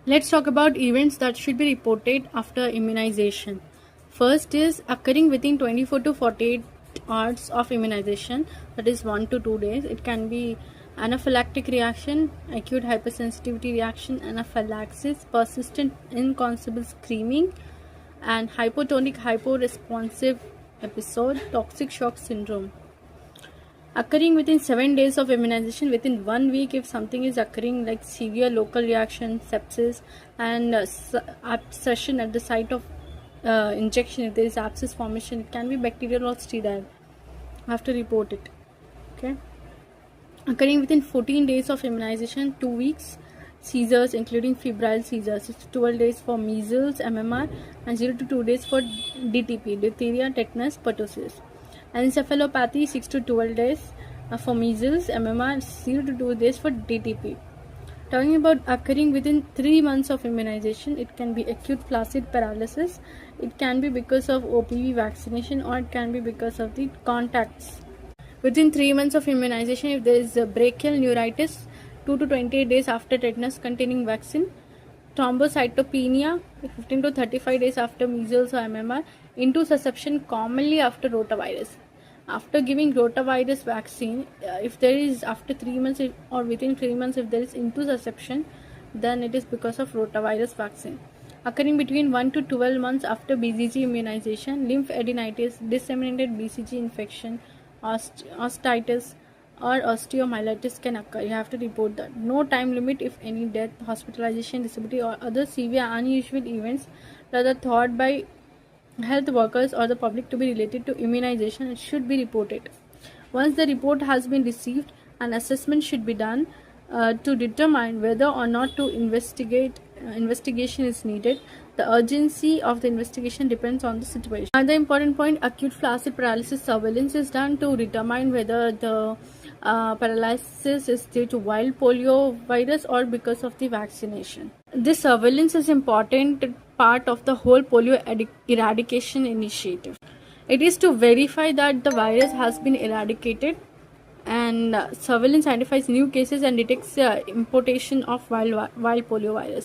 Let's talk about events that should be reported after immunization. First is occurring within 24 to 48 hours of immunization, that is 1 to 2 days. It can be anaphylactic reaction, acute hypersensitivity reaction, anaphylaxis, persistent inconceivable screaming, and hypotonic hyporesponsive episode, toxic shock syndrome. Occurring within 7 days of immunization, within 1 week if something is occurring like severe local reaction, sepsis, and abscession at the site of injection, if there is abscess formation, it can be bacterial or sterile. Have to report it. Okay. Occurring within 14 days of immunization, 2 weeks, seizures including febrile seizures. It's 12 days for measles, MMR, and 0 to 2 days for DTP, diphtheria, tetanus, pertussis. Encephalopathy 6 to 12 days for measles, MMR, 0 to 2 days for DTP. Talking about occurring within 3 months of immunization, it can be acute flaccid paralysis. It can be because of OPV vaccination, or it can be because of the contacts. Within 3 months of immunization, if there is a brachial neuritis, 2 to 28 days after tetanus containing vaccine, thrombocytopenia 15 to 35 days after measles or MMR, intussusception commonly after rotavirus. After giving rotavirus vaccine, if there is after 3 months or within 3 months if there is intussusception, then it is because of rotavirus vaccine. Occurring between 1 to 12 months after BCG immunization, lymphadenitis, disseminated BCG infection, osteitis, or osteomyelitis can occur. You have to report that. No time limit if any death, hospitalization, disability, or other severe unusual events that are thought by health workers or the public to be related to immunization, it should be reported. Once the report has been received, an assessment should be done to determine whether or not to investigation is needed. The urgency of the investigation depends on the situation. Another important point, acute flaccid paralysis surveillance is done to determine whether the paralysis is due to wild polio virus or because of the vaccination. This surveillance is important part of the whole polio eradication initiative. It is to verify that the virus has been eradicated, and surveillance identifies new cases and detects importation of wild polio virus.